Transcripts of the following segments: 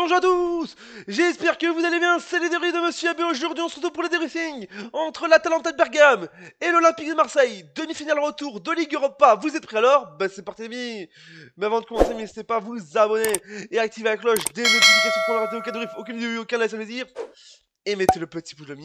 bonjour à tous. J'espère que vous allez bien, c'est les débriefs de Monsieur AB. Aujourd'hui on se retrouve pour le débriefing entre l'Atalanta de Bergame et l'Olympique de Marseille. Demi-finale retour de Ligue Europa, vous êtes prêts alors? Bah c'est parti les amis. Mais avant de commencer, n'hésitez pas à vous abonner et à activer la cloche des notifications pour ne rater aucun débrief, aucune vidéo, aucun live, ça veut dire. Et mettez le petit pouce bleu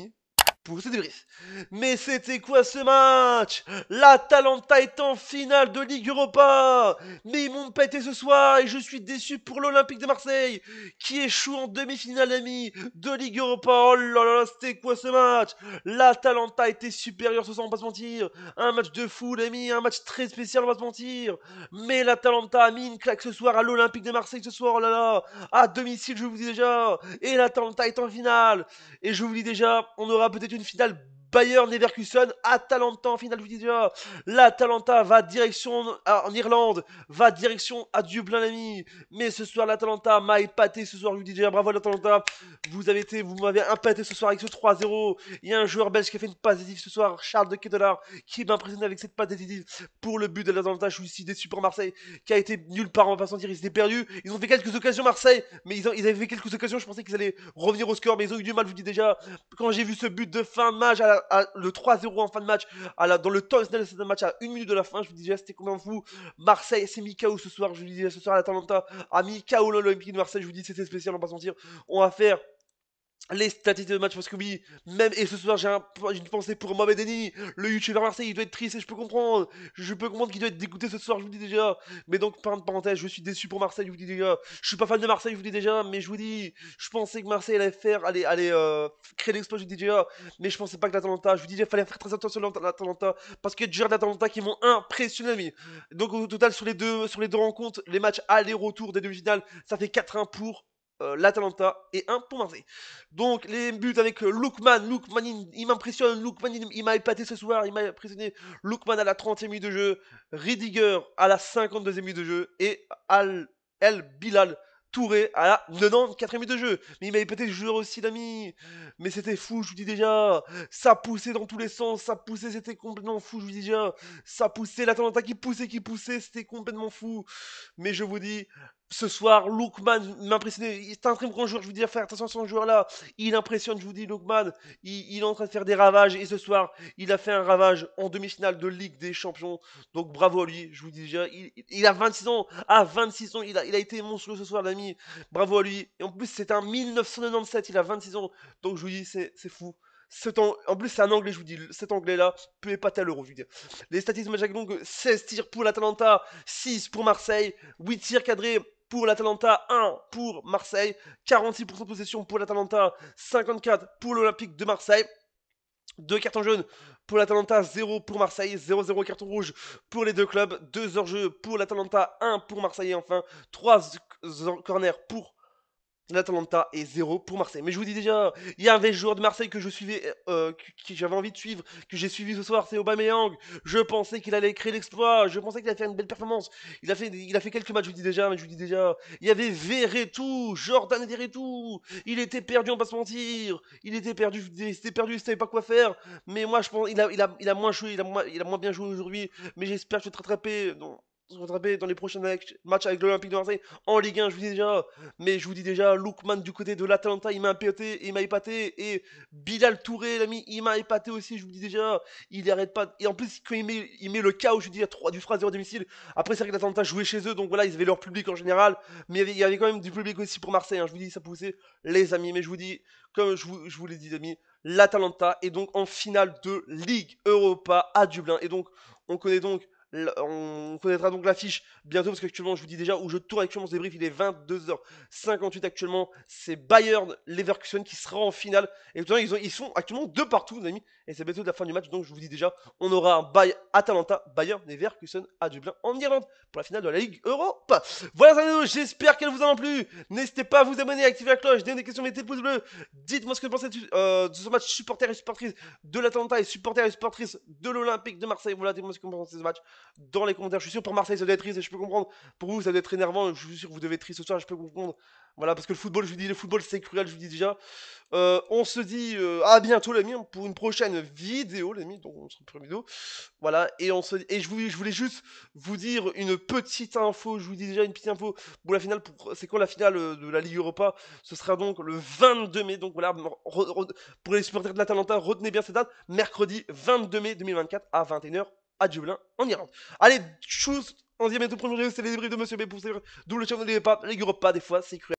pour ce débrief. Mais c'était quoi ce match? L'Atalanta est en finale de Ligue Europa. Mais ils m'ont pété ce soir et je suis déçu pour l'Olympique de Marseille qui échoue en demi-finale ami de Ligue Europa. Oh là là, c'était quoi ce match? L'Atalanta était supérieur ce soir, on va pas se mentir. Un match de fou l'ami, un match très spécial, on va se mentir. Mais l'Atalanta a mis une claque ce soir à l'Olympique de Marseille ce soir, oh là là. À domicile, je vous dis déjà. Et l'Atalanta est en finale. Et je vous dis déjà, on aura peut-être une finale Bayern Leverkusen, Atalanta en finale, je vous dis déjà. L'Atalanta va direction en Irlande, va direction à Dublin l'ami. Mais ce soir l'Atalanta m'a épaté ce soir, je vous dis déjà bravo l'Atalanta. Vous m'avez épaté ce soir avec ce 3-0. Il y a un joueur belge qui a fait une passe décisive ce soir, Charles de Ketelaar, qui m'a impressionné avec cette passe décisive pour le but de l'Atalanta. Je suis ici déçu pour Marseille, qui a été nulle part, on va pas se mentir, ils étaient perdus. Ils ont fait quelques occasions Marseille, mais ils avaient fait quelques occasions, je pensais qu'ils allaient revenir au score, mais ils ont eu du mal, je vous dis déjà. Quand j'ai vu ce but de fin de match, le 3-0 en fin de match, dans le temps additionnel de ce match à 1 minute de la fin, je vous dis déjà c'était complètement fou. Marseille s'est mis KO ce soir, je vous dis déjà ce soir l'Atalanta a mis KO l'Olympique de Marseille, je vous dis c'était spécial, on va pas se mentir. On va faire les statistiques de match parce que oui, même et ce soir j'ai une pensée pour Mohamed Eni, le youtubeur Marseille, il doit être triste et je peux comprendre qu'il doit être dégoûté ce soir, je vous dis déjà. Mais donc par parenthèse, je suis déçu pour Marseille, je vous dis déjà. Je suis pas fan de Marseille, je vous dis déjà, mais je vous dis, je pensais que Marseille allait créer l'exploit, je vous dis déjà, mais je pensais pas que l'Atalanta, je vous dis déjà, fallait faire très attention à l'Atalanta parce que déjà l'Atalanta qui m'ont impressionné, mais donc au total sur les deux rencontres, les matchs aller-retour des demi-finales, ça fait 4-1 pour l'Atalanta et 1 pour Marseille. Donc les buts avec Lookman, il m'impressionne, Lookman il m'a épaté ce soir, il m'a impressionné. Lookman à la 30e minute de jeu, Ridiger à la 52e minute de jeu et El Bilal Touré à la 94e minute de jeu. Mais il m'a épaté le joueur aussi d'ami. Mais c'était fou, je vous dis déjà. Ça poussait dans tous les sens, ça poussait, c'était complètement fou, je vous dis déjà. Ça poussait, l'Atalanta qui poussait, c'était complètement fou. Mais je vous dis, ce soir, Lookman m'impressionnait. C'est un très grand joueur, je vous dis, faire attention à ce joueur-là. Il impressionne, je vous dis, Lookman. Il est en train de faire des ravages. Et ce soir, il a fait un ravage en demi-finale de Ligue des Champions. Donc bravo à lui, je vous dis déjà. Il a 26 ans. À 26 ans, il a été monstrueux ce soir, l'ami. Bravo à lui. Et en plus, c'est un 1997. Il a 26 ans. Donc je vous dis, c'est fou. En plus, c'est un anglais, je vous dis. Cet anglais-là peut épater à l'euro, je vous dis. Les statistiques de Magic donc 16 tirs pour l'Atalanta, 6 pour Marseille, 8 tirs cadrés pour l'Atalanta, 1 pour Marseille, 46% de possession pour l'Atalanta, 54 pour l'Olympique de Marseille. 2 cartons jaunes pour l'Atalanta, 0 pour Marseille, 0-0 carton rouge pour les deux clubs, 2 hors-jeu pour l'Atalanta, 1 pour Marseille et enfin 3 corners pour l'Atalanta est 0 pour Marseille. Mais je vous dis déjà, il y avait un joueur de Marseille que je suivais, que j'avais envie de suivre, que j'ai suivi ce soir, c'est Aubameyang. Je pensais qu'il allait créer l'exploit, je pensais qu'il allait faire une belle performance. Il a fait quelques matchs, je vous dis déjà, mais je vous dis déjà, il y avait Verretou, Jordan Verretou. Il était perdu, on va pas se mentir. Il était perdu, il savait pas quoi faire. Mais moi, je pense, il a moins joué, il a moins bien joué aujourd'hui. Mais j'espère que je vais te rattraper. Se rattraper dans les prochains matchs avec l'Olympique de Marseille en Ligue 1, je vous dis déjà. Mais je vous dis déjà, Lookman du côté de l'Atalanta, il m'a épaté. Et Bilal Touré, l'ami, il m'a épaté aussi, je vous dis déjà. Il arrête pas. Et en plus, quand il met le chaos, je vous dis, il y a 3 du 3-0 à domicile. Après, c'est vrai que l'Atalanta jouait chez eux, donc voilà, ils avaient leur public en général. Mais il y avait quand même du public aussi pour Marseille, hein. Je vous dis, ça poussait les amis. Mais je vous dis, comme je vous l'ai dit, amis, l'Atalanta est donc en finale de Ligue Europa à Dublin. Et donc, on connaît donc on connaîtra donc l'affiche bientôt parce qu'actuellement je vous dis déjà où je tourne actuellement ce débrief, il est 22h58 actuellement, c'est Bayern Leverkusen qui sera en finale et tout ils sont actuellement deux partout les amis et c'est bientôt la fin du match donc je vous dis déjà on aura un Atalanta Bayern Leverkusen à Dublin en Irlande pour la finale de la Ligue Europe. Voilà cette vidéo, j'espère qu'elle vous a plu, n'hésitez pas à vous abonner, à activer la cloche, donnez des questions, mettez le pouce bleu, dites-moi ce que vous pensez de ce match, supporters et supportrices de l'Atalanta et supporters et supportrices de l'Olympique de Marseille, voilà dites-moi ce que vous pensez de ce match. dans les commentaires. Je suis sûr pour Marseille ça doit être triste et je peux comprendre. Pour vous ça doit être énervant, je suis sûr que vous devez être triste ce soir, je peux comprendre. Voilà, parce que le football, je vous dis, le football c'est cruel, je vous dis déjà. On se dit à bientôt les amis hein, pour une prochaine vidéo les amis, donc on se retrouve pour une vidéo. Voilà, et je voulais juste vous dire une petite info, je vous dis déjà une petite info pour la finale, c'est quoi la finale de la Ligue Europa? Ce sera donc le 22 mai, donc voilà, pour les supporters de l'Atalanta, retenez bien cette date, mercredi 22 mai 2024 à 21 h à Dublin, en Irlande. Allez, tchuss, on se dit à bientôt pour une vidéo, c'est les débriefs de Monsieur B pour double channel, n'oubliez pas, Ligue Europa, des fois c'est cruel.